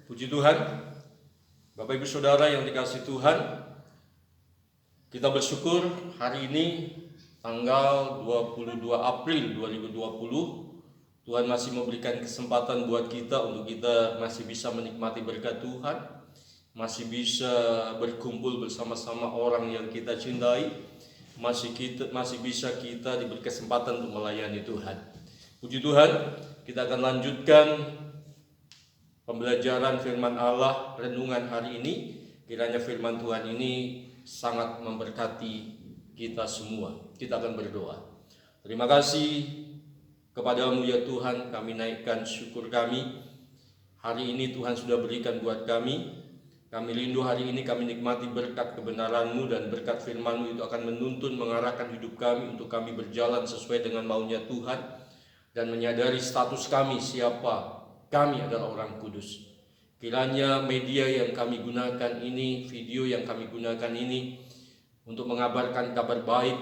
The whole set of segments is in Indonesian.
Puji Tuhan, Bapak Ibu Saudara yang dikasihi Tuhan, kita bersyukur hari ini tanggal 22 April 2020, Tuhan masih memberikan kesempatan buat kita untuk kita masih bisa menikmati berkat Tuhan, masih bisa berkumpul bersama-sama orang yang kita cintai, masih bisa kita diberi kesempatan untuk melayani Tuhan. Puji Tuhan, kita akan lanjutkan pembelajaran firman Allah renungan hari ini. Kiranya firman Tuhan ini sangat memberkati kita semua. Kita akan berdoa. Terima kasih kepadamu ya Tuhan, kami naikkan syukur kami. Hari ini Tuhan sudah berikan buat kami. Kami rindu hari ini kami nikmati berkat kebenaran-Mu, dan berkat firman-Mu itu akan menuntun mengarahkan hidup kami untuk kami berjalan sesuai dengan maunya Tuhan, dan menyadari status kami siapa. Kami adalah orang kudus. Kiranya media yang kami gunakan ini, video yang kami gunakan ini untuk mengabarkan kabar baik,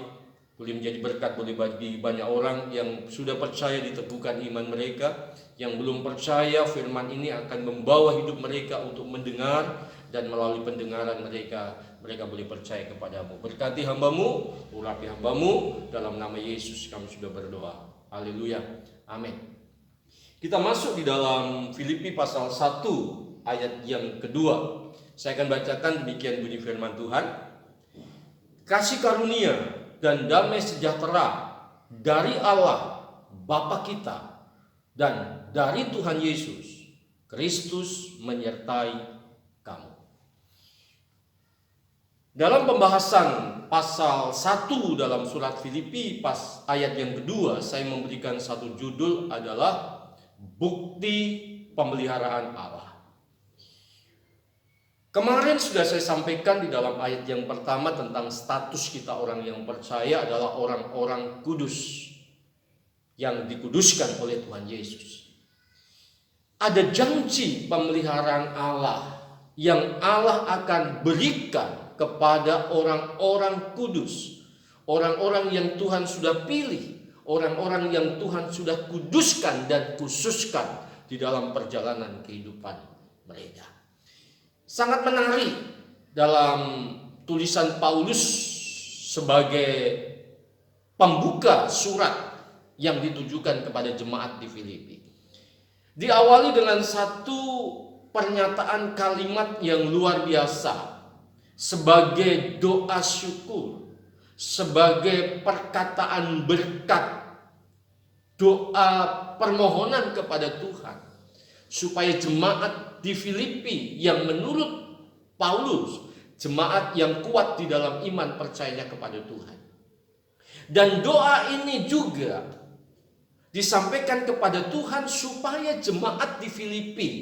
boleh menjadi berkat, boleh bagi banyak orang yang sudah percaya diteguhkan iman mereka. Yang belum percaya, firman ini akan membawa hidup mereka untuk mendengar, dan melalui pendengaran mereka boleh percaya kepadamu. Berkati hamba-Mu, urapi hamba-Mu, dalam nama Yesus kami sudah berdoa. Haleluya, amin. Kita masuk di dalam Filipi pasal 1 ayat yang kedua. Saya akan bacakan demikian bunyi firman Tuhan. Kasih karunia dan damai sejahtera dari Allah Bapa kita dan dari Tuhan Yesus Kristus menyertai kamu. Dalam pembahasan pasal 1 dalam surat Filipi pas ayat yang kedua, saya memberikan satu judul adalah bukti pemeliharaan Allah. Kemarin sudah saya sampaikan di dalam ayat yang pertama tentang status kita orang yang percaya adalah orang-orang kudus yang dikuduskan oleh Tuhan Yesus. Ada janji pemeliharaan Allah yang Allah akan berikan kepada orang-orang kudus, orang-orang yang Tuhan sudah pilih, orang-orang yang Tuhan sudah kuduskan dan khususkan di dalam perjalanan kehidupan mereka. Sangat menarik dalam tulisan Paulus sebagai pembuka surat yang ditujukan kepada jemaat di Filipi. Diawali dengan satu pernyataan kalimat yang luar biasa sebagai doa syukur, sebagai perkataan berkat, doa permohonan kepada Tuhan supaya jemaat di Filipi yang menurut Paulus jemaat yang kuat di dalam iman percayanya kepada Tuhan. Dan doa ini juga disampaikan kepada Tuhan supaya jemaat di Filipi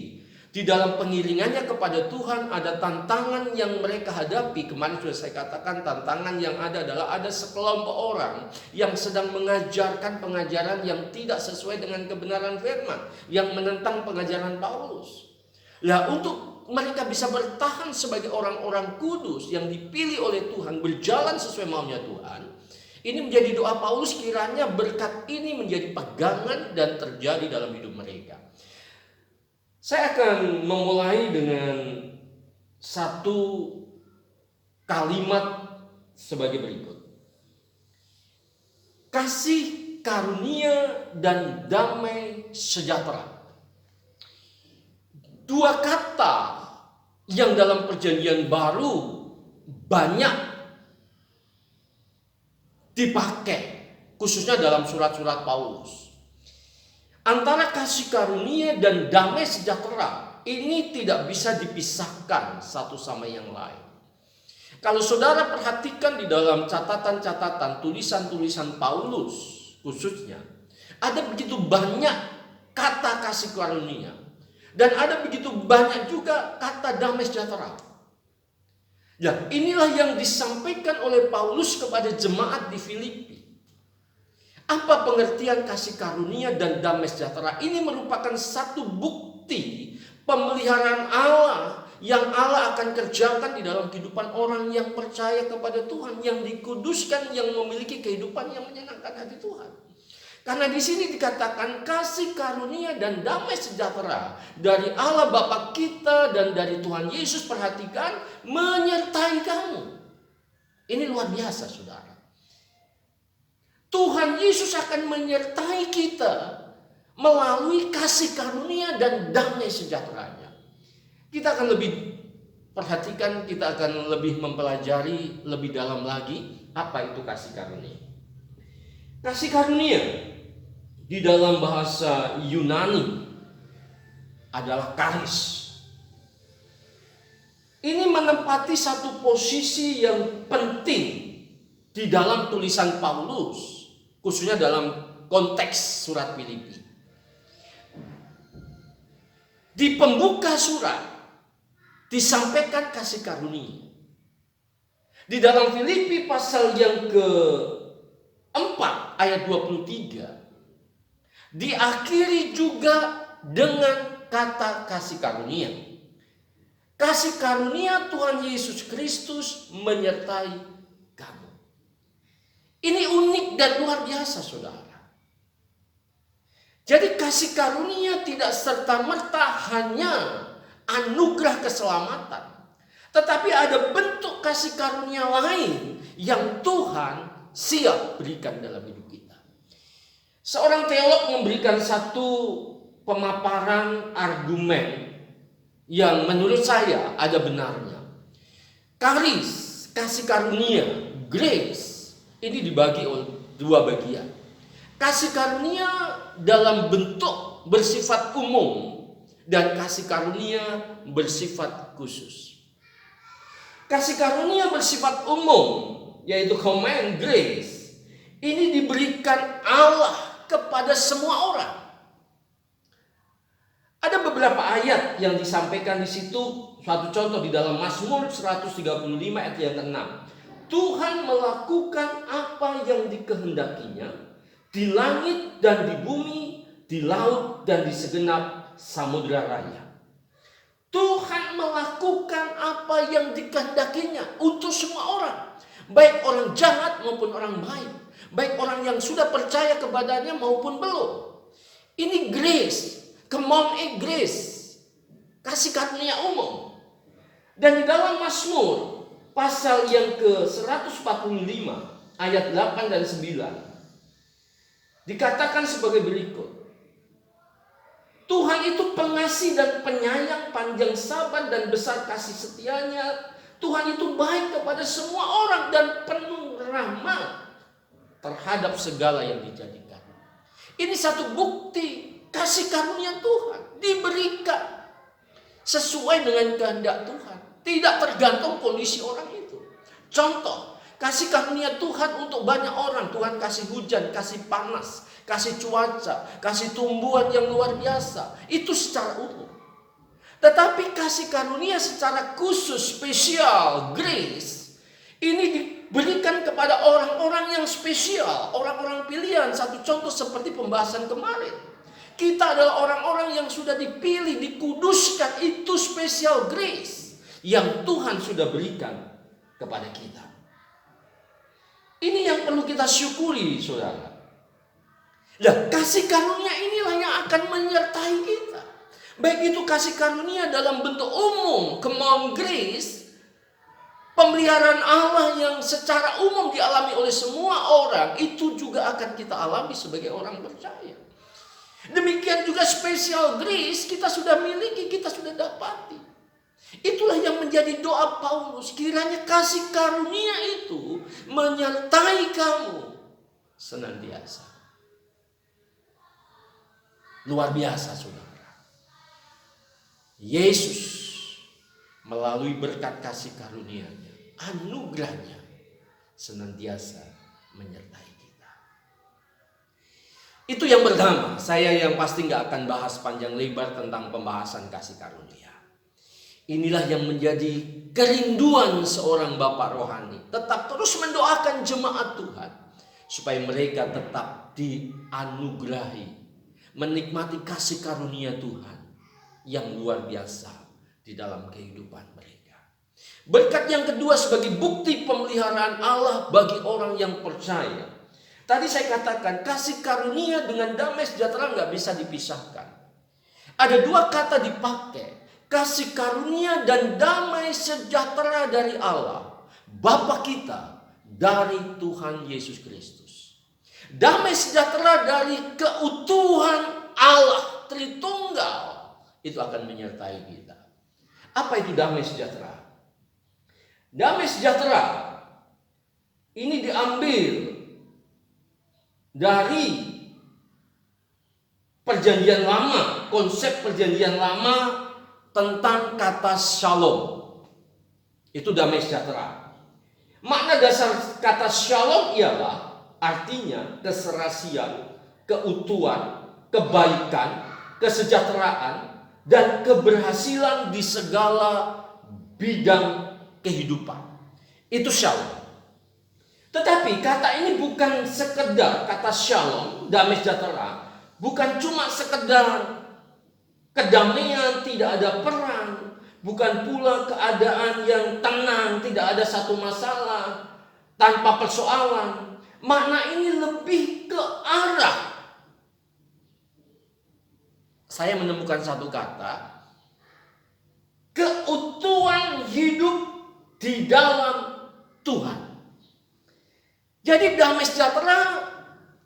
di dalam pengiringannya kepada Tuhan ada tantangan yang mereka hadapi. Kemarin sudah saya katakan tantangan yang ada adalah ada sekelompok orang yang sedang mengajarkan pengajaran yang tidak sesuai dengan kebenaran firman, yang menentang pengajaran Paulus. Nah, untuk mereka bisa bertahan sebagai orang-orang kudus yang dipilih oleh Tuhan, berjalan sesuai maunya Tuhan, ini menjadi doa Paulus, kiranya berkat ini menjadi pegangan dan terjadi dalam hidup mereka. Saya akan memulai dengan satu kalimat sebagai berikut. Kasih karunia dan damai sejahtera. Dua kata yang dalam perjanjian baru banyak dipakai, khususnya dalam surat-surat Paulus. Antara kasih karunia dan damai sejahtera ini tidak bisa dipisahkan satu sama yang lain. Kalau saudara perhatikan di dalam catatan-catatan tulisan-tulisan Paulus khususnya, ada begitu banyak kata kasih karunia dan ada begitu banyak juga kata damai sejahtera. Ya, inilah yang disampaikan oleh Paulus kepada jemaat di Filipi. Apa pengertian kasih karunia dan damai sejahtera? Ini merupakan satu bukti pemeliharaan Allah yang Allah akan kerjakan di dalam kehidupan orang yang percaya kepada Tuhan, yang dikuduskan, yang memiliki kehidupan yang menyenangkan hati Tuhan. Karena di sini dikatakan kasih karunia dan damai sejahtera dari Allah Bapa kita dan dari Tuhan Yesus, perhatikan, menyertai kamu. Ini luar biasa, saudara. Tuhan Yesus akan menyertai kita melalui kasih karunia dan damai sejahteranya. Kita akan lebih perhatikan, kita akan lebih mempelajari lebih dalam lagi apa itu kasih karunia. Kasih karunia di dalam bahasa Yunani adalah charis. Ini menempati satu posisi yang penting di dalam tulisan Paulus, khususnya dalam konteks surat Filipi. Di pembuka surat disampaikan kasih karunia. Di dalam Filipi pasal yang ke-4 ayat 23 diakhiri juga dengan kata kasih karunia. Kasih karunia Tuhan Yesus Kristus menyertai kamu. Ini unik dan luar biasa, saudara. Jadi kasih karunia tidak serta-merta hanya anugerah keselamatan, tetapi ada bentuk kasih karunia lain yang Tuhan siap berikan dalam hidup kita. Seorang teolog memberikan satu pemaparan argumen yang menurut saya ada benarnya. Charis, kasih karunia, grace, ini dibagi oleh dua bagian. Kasih karunia dalam bentuk bersifat umum dan kasih karunia bersifat khusus. Kasih karunia bersifat umum, yaitu common grace, ini diberikan Allah kepada semua orang. Ada beberapa ayat yang disampaikan di situ. Suatu contoh di dalam Mazmur 135 ayat yang ke-6. Tuhan melakukan apa yang dikehendakinya di langit dan di bumi, di laut dan di segenap samudera raya. Tuhan melakukan apa yang dikehendakinya untuk semua orang, baik orang jahat maupun orang baik, baik orang yang sudah percaya kepadanya maupun belum. Ini grace, common grace, kasih karunia umum. Dan di dalam Mazmur pasal yang ke-145 ayat 8 dan 9 dikatakan sebagai berikut. Tuhan itu pengasih dan penyayang, panjang sabar dan besar kasih setianya. Tuhan itu baik kepada semua orang dan penuh rahmat terhadap segala yang dijadikan. Ini satu bukti kasih karunia Tuhan diberikan sesuai dengan kehendak Tuhan, tidak tergantung kondisi orang itu. Contoh, kasih karunia Tuhan untuk banyak orang. Tuhan kasih hujan, kasih panas, kasih cuaca, kasih tumbuhan yang luar biasa. Itu secara umum. Tetapi kasih karunia secara khusus, spesial, grace, ini diberikan kepada orang-orang yang spesial, orang-orang pilihan. Satu contoh seperti pembahasan kemarin. Kita adalah orang-orang yang sudah dipilih, dikuduskan. Itu spesial grace yang Tuhan sudah berikan kepada kita. Ini yang perlu kita syukuri, saudara. Nah, kasih karunia inilah yang akan menyertai kita. Baik itu kasih karunia dalam bentuk umum, common grace, pemeliharaan Allah yang secara umum dialami oleh semua orang, itu juga akan kita alami sebagai orang percaya. Demikian juga special grace kita sudah miliki, kita sudah dapati. Itulah yang menjadi doa Paulus. Kiranya kasih karunia itu menyertai kamu senantiasa. Luar biasa, saudara. Yesus melalui berkat kasih karunia-Nya, anugerah-Nya senantiasa menyertai kita. Itu yang pertama. Saya yang pasti gak akan bahas panjang lebar tentang pembahasan kasih karunia. Inilah yang menjadi kerinduan seorang bapak rohani. Tetap terus mendoakan jemaat Tuhan supaya mereka tetap dianugerahi, menikmati kasih karunia Tuhan yang luar biasa di dalam kehidupan mereka. Berkat yang kedua sebagai bukti pemeliharaan Allah bagi orang yang percaya. Tadi saya katakan kasih karunia dengan damai sejahtera nggak bisa dipisahkan. Ada dua kata dipakai. Kasih karunia dan damai sejahtera dari Allah, Bapa kita, dari Tuhan Yesus Kristus. Damai sejahtera dari keutuhan Allah Tritunggal itu akan menyertai kita. Apa itu damai sejahtera? Damai sejahtera ini diambil dari Perjanjian Lama, konsep Perjanjian Lama tentang kata shalom. Itu damai sejahtera. Makna dasar kata shalom ialah artinya keserasian, keutuhan, kebaikan, kesejahteraan, dan keberhasilan di segala bidang kehidupan. Itu shalom. Tetapi kata ini bukan sekedar kata shalom, damai sejahtera, bukan cuma sekedar kedamaian, tidak ada perang, bukan pula keadaan yang tenang, tidak ada satu masalah, tanpa persoalan. Makna ini lebih ke arah, saya menemukan satu kata, keutuhan hidup di dalam Tuhan. Jadi damai sejahtera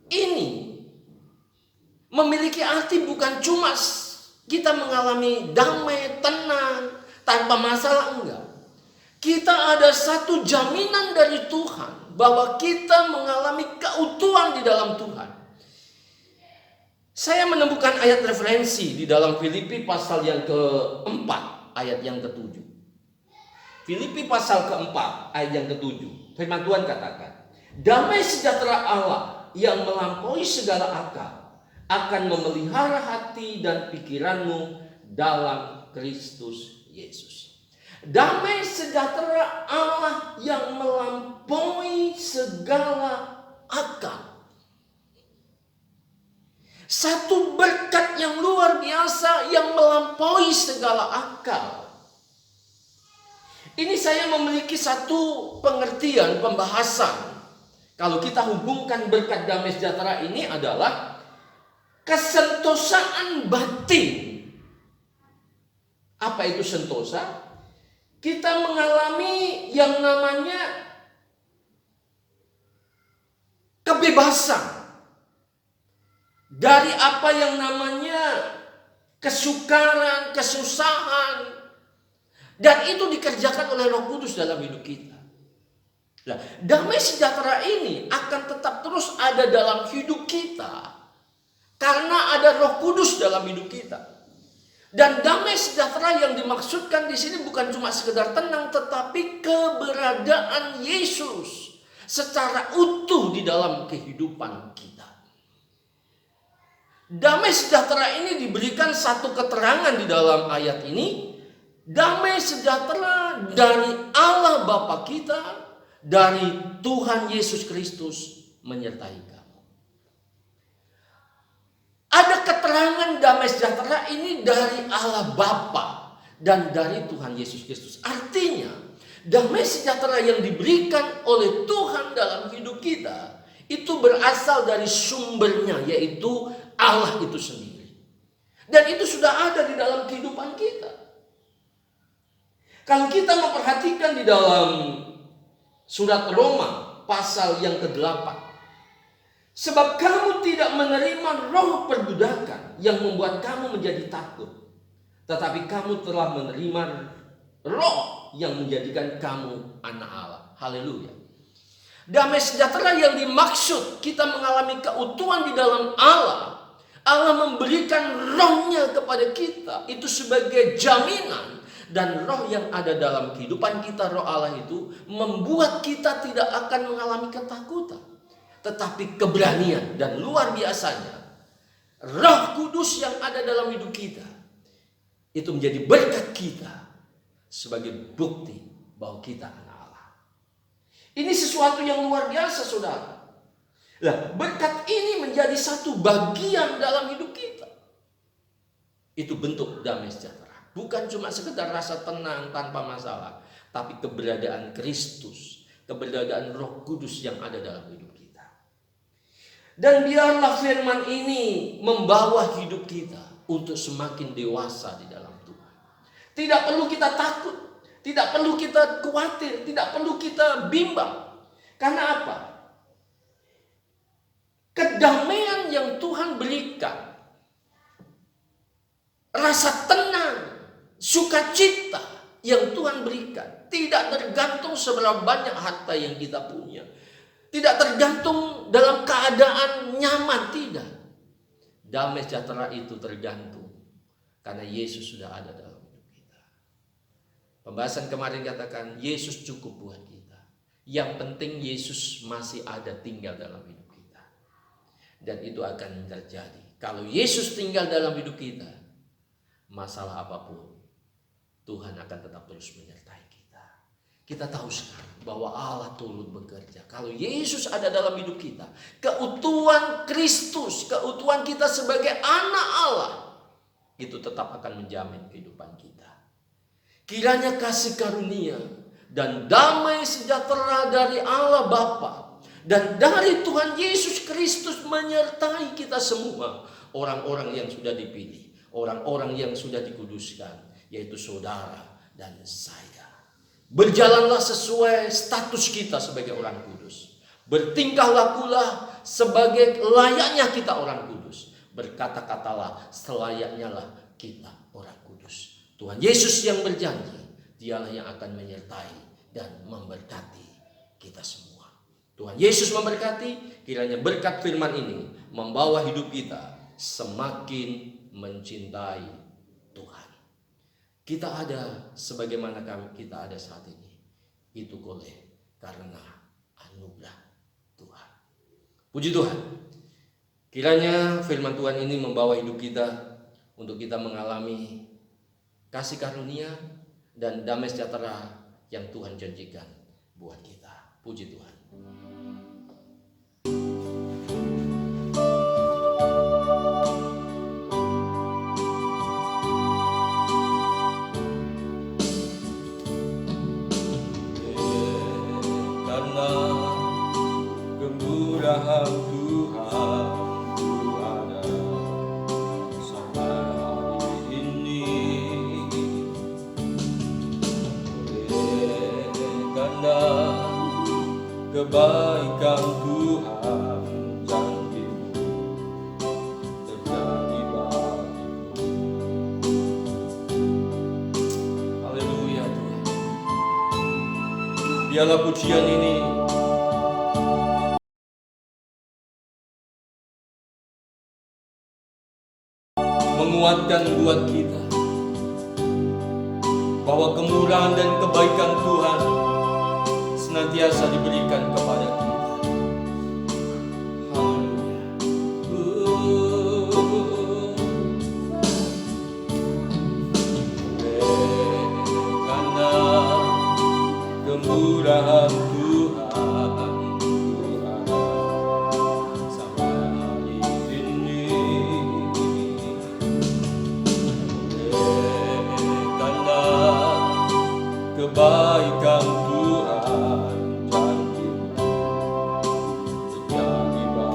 ini memiliki arti bukan cuma kita mengalami damai, tenang, tanpa masalah, enggak. Kita ada satu jaminan dari Tuhan bahwa kita mengalami keutuhan di dalam Tuhan. Saya menemukan ayat referensi di dalam Filipi pasal yang keempat, ayat yang ketujuh. Filipi pasal keempat, ayat yang ketujuh. Firman Tuhan katakan, damai sejahtera Allah yang melampaui segala akal akan memelihara hati dan pikiranmu dalam Kristus Yesus. Damai sejahtera Allah yang melampaui segala akal. Satu berkat yang luar biasa yang melampaui segala akal. Ini saya memiliki satu pengertian, pembahasan. Kalau kita hubungkan berkat damai sejahtera ini adalah kesentosaan batin. Apa itu sentosa? Kita mengalami yang namanya kebebasan dari apa yang namanya kesukaran, kesusahan, dan itu dikerjakan oleh Roh Kudus dalam hidup kita. Nah, damai sejahtera ini akan tetap terus ada dalam hidup kita karena ada Roh Kudus dalam hidup kita. Dan damai sejahtera yang dimaksudkan di sini bukan cuma sekedar tenang, tetapi keberadaan Yesus secara utuh di dalam kehidupan kita. Damai sejahtera ini diberikan satu keterangan di dalam ayat ini. Damai sejahtera dari Allah Bapa kita, dari Tuhan Yesus Kristus menyertai kamu. Ada keterangan damai sejahtera ini dari Allah Bapa dan dari Tuhan Yesus Kristus. Artinya, damai sejahtera yang diberikan oleh Tuhan dalam hidup kita itu berasal dari sumbernya, yaitu Allah itu sendiri. Dan itu sudah ada di dalam kehidupan kita. Kalau kita memperhatikan di dalam surat Roma pasal yang ke-8. Sebab kamu tidak menerima roh perbudakan yang membuat kamu menjadi takut. Tetapi kamu telah menerima roh yang menjadikan kamu anak Allah. Haleluya. Damai sejahtera yang dimaksud kita mengalami keutuhan di dalam Allah. Allah memberikan rohnya kepada kita. Itu sebagai jaminan. Dan roh yang ada dalam kehidupan kita, roh Allah itu membuat kita tidak akan mengalami ketakutan. Tetapi keberanian dan luar biasanya Roh Kudus yang ada dalam hidup kita itu menjadi berkat kita sebagai bukti bahwa kita anak Allah. Ini sesuatu yang luar biasa, saudara. Nah, berkat ini menjadi satu bagian dalam hidup kita. Itu bentuk damai sejahtera. Bukan cuma sekedar rasa tenang tanpa masalah, tapi keberadaan Kristus, keberadaan Roh Kudus yang ada dalam hidup kita. Dan biarlah firman ini membawa hidup kita untuk semakin dewasa di dalam Tuhan. Tidak perlu kita takut, tidak perlu kita khawatir, tidak perlu kita bimbang. Karena apa? Kedamaian yang Tuhan berikan, rasa tenang, sukacita yang Tuhan berikan, tidak tergantung seberapa banyak harta yang kita punya. Tidak tergantung dalam keadaan nyaman, tidak. Damai sejahtera itu tergantung karena Yesus sudah ada dalam hidup kita. Pembahasan kemarin katakan Yesus cukup buat kita. Yang penting Yesus masih ada tinggal dalam hidup kita. Dan itu akan terjadi. Kalau Yesus tinggal dalam hidup kita, masalah apapun Tuhan akan tetap terus menyertai kita. Kita tahu sekarang bahwa Allah turut bekerja. Kalau Yesus ada dalam hidup kita, keutuhan Kristus, keutuhan kita sebagai anak Allah, itu tetap akan menjamin kehidupan kita. Kiranya kasih karunia dan damai sejahtera dari Allah Bapa dan dari Tuhan Yesus Kristus menyertai kita semua, orang-orang yang sudah dipilih, orang-orang yang sudah dikuduskan, yaitu saudara dan saya. Berjalanlah sesuai status kita sebagai orang kudus. Bertingkah lakulah sebagai layaknya kita orang kudus. Berkata-katalah selayaknya lah kita orang kudus. Tuhan Yesus yang berjanji, Dialah yang akan menyertai dan memberkati kita semua. Tuhan Yesus memberkati, kiranya berkat firman ini membawa hidup kita semakin mencintai Tuhan. Kita ada sebagaimana kita ada saat ini, itu oleh karena anugerah Tuhan. Puji Tuhan. Kiranya firman Tuhan ini membawa hidup kita untuk kita mengalami kasih karunia dan damai sejahtera yang Tuhan janjikan buat kita. Puji Tuhan. Tuhan ku ada sampai hari ini, oleh karena kebaikan Tuhan janji-Mu terjadi bagiku. Haleluya Tuhan. Biarlah pujian ini menguatkan buat kita bahwa kemurahan dan kebaikan Tuhan senantiasa diberikan kepada kita. Karena kemurahan Tuhan kebaikan Tuhan janji-Mu terjadi bagiku.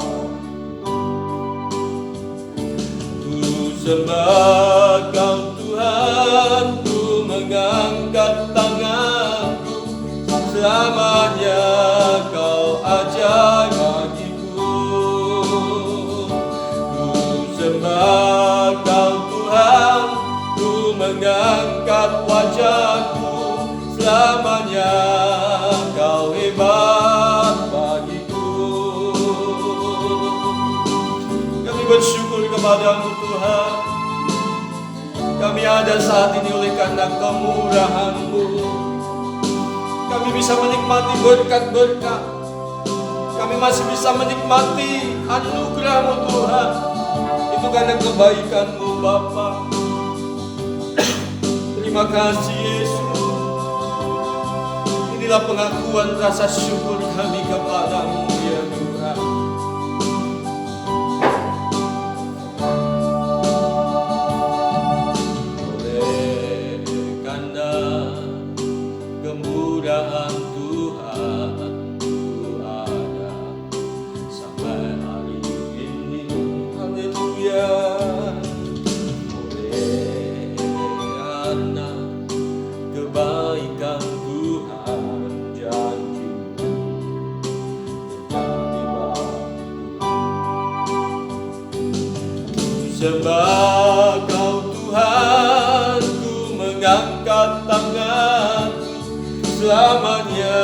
Ku sembah Kau Tuhan, ku mengangkat tanganku, selamanya Kau ajar bagiku. Ku sembah Kau Tuhan, ku mengangkat wajahku, selamanya Kau hebat bagiku. Kami bersyukur kepada-Mu Tuhan. Kami ada saat ini oleh karena kemurahan-Mu. Kami bisa menikmati berkat-berkat. Kami masih bisa menikmati anugerah-Mu Tuhan. Itu karena kebaikan-Mu Bapa. Terima kasih Yesus. Inilah pengakuan rasa syukur kami kepada-Mu ya Tuhan. Oleh karena kemurahan Tuhan ku ada sampai hari sembah Kau Tuhan, ku mengangkat tangan, selamanya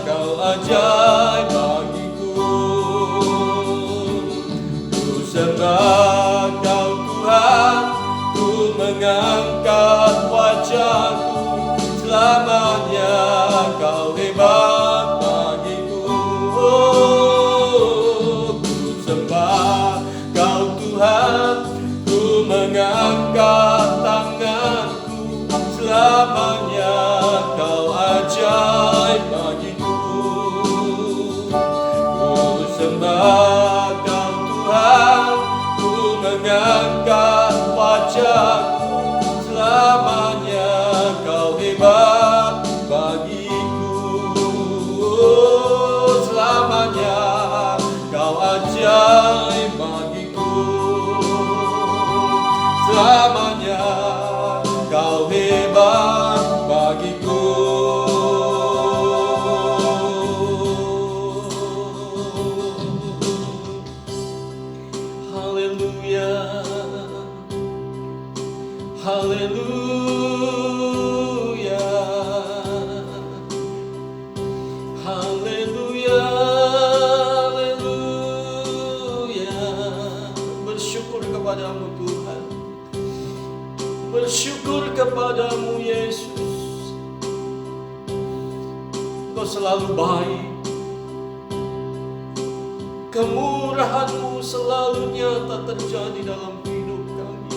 Kau ajaib bagiku. Ku sembah Kau Tuhan, ku mengangkat wajahku, selamanya Kau hebat bagiku. Ku sembah Kau Tuhan, ku mengangkat tanganku, selamanya Kau ajaib bagiku. Ku sembah Kau Tuhan, ku mengangkat wajahku, selamanya Kau hebat bagiku. Selamanya Kau ajaib bagiku, selamanya Kau hebat bagiku. Haleluya, haleluya, haleluya, haleluya. Bersyukur kepadamu Tuhan, bersyukur kepadamu Yesus. Kau selalu baik, kemurahan-Mu selalu nyata terjadi dalam hidup kami.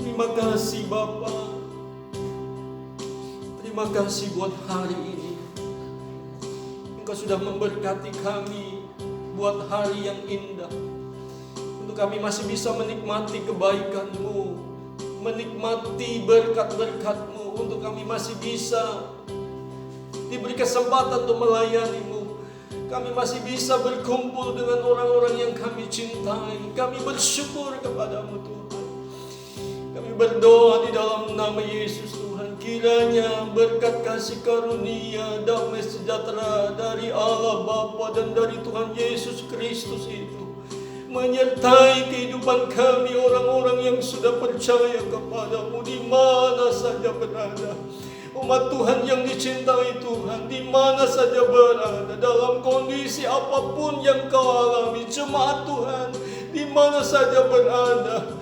Terima kasih Bapa, terima kasih buat hari ini. Engkau sudah memberkati kami buat hari yang indah, untuk kami masih bisa menikmati kebaikan-Mu, menikmati berkat-berkat-Mu, untuk kami masih bisa diberi kesempatan untuk melayani-Mu. Kami masih bisa berkumpul dengan orang-orang yang kami cintai. Kami bersyukur kepadamu Tuhan. Kami berdoa di dalam nama Yesus Tuhan. Kiranya berkat kasih karunia, damai sejahtera dari Allah Bapa dan dari Tuhan Yesus Kristus itu menyertai kehidupan kami, orang-orang yang sudah percaya kepadamu di mana saja berada. Umat Tuhan yang dicintai Tuhan, di mana saja berada, dalam kondisi apapun yang kau alami, jemaat Tuhan, di mana saja berada,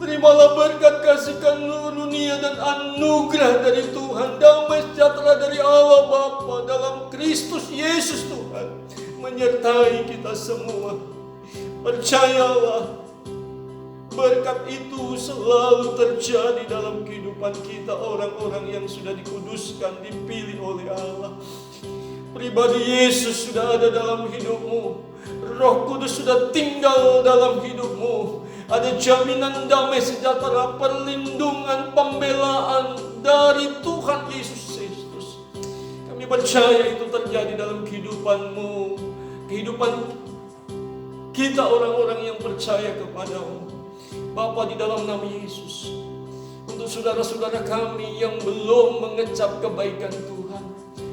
terimalah berkat kasih karunia dan anugerah dari Tuhan, damai sejahtera dari Allah Bapa dalam Kristus Yesus Tuhan, menyertai kita semua. Percayalah, berkat itu selalu terjadi dalam kehidupan kita, orang-orang yang sudah dikuduskan, dipilih oleh Allah. Pribadi Yesus sudah ada dalam hidupmu, Roh Kudus sudah tinggal dalam hidupmu. Ada jaminan damai sejahtera, perlindungan, pembelaan dari Tuhan Yesus Kristus. Kami percaya itu terjadi dalam kehidupanmu, kehidupan kita orang-orang yang percaya kepadamu. Bapa, di dalam nama Yesus, untuk saudara-saudara kami yang belum mengecap kebaikan Tuhan,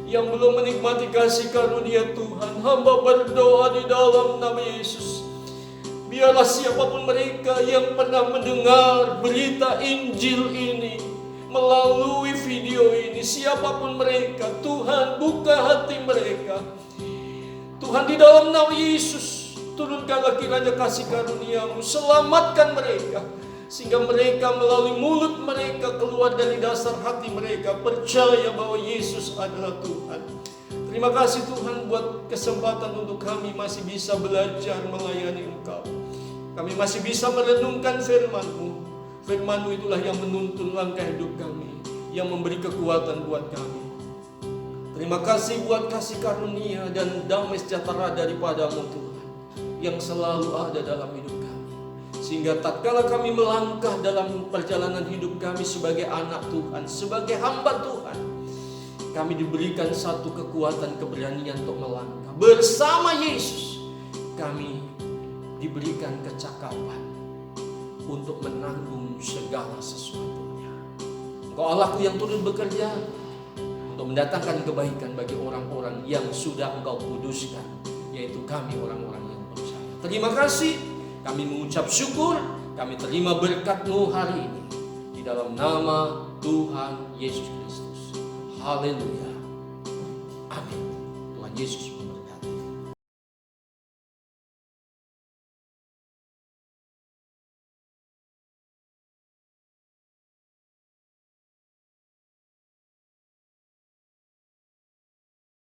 yang belum menikmati kasih karunia Tuhan, hamba berdoa di dalam nama Yesus. Biarlah siapapun mereka yang pernah mendengar berita Injil ini, melalui video ini, siapapun mereka, Tuhan buka hati mereka. Tuhan, di dalam nama Yesus, turunkanlah kiranya kasih karunia-Mu, selamatkan mereka, sehingga mereka melalui mulut mereka keluar dari dasar hati mereka percaya bahwa Yesus adalah Tuhan. Terima kasih Tuhan buat kesempatan untuk kami masih bisa belajar melayani Engkau. Kami masih bisa merenungkan firman-Mu. Firman-Mu itulah yang menuntun langkah hidup kami, yang memberi kekuatan buat kami. Terima kasih buat kasih karunia dan damai sejahtera daripada-Mu Tuhan, yang selalu ada dalam hidup kami, sehingga tatkala kami melangkah dalam perjalanan hidup kami sebagai anak Tuhan, sebagai hamba Tuhan, kami diberikan satu kekuatan, keberanian untuk melangkah bersama Yesus. Kami diberikan kecakapan untuk menanggung segala sesuatunya. Engkau Allahku yang turut bekerja untuk mendatangkan kebaikan bagi orang-orang yang sudah Engkau kuduskan, yaitu kami orang-orang yang percaya. Terima kasih Kami mengucap syukur, kami terima berkat-Mu hari ini. Di dalam nama Tuhan Yesus Kristus. Haleluya. Amin. Tuhan Yesus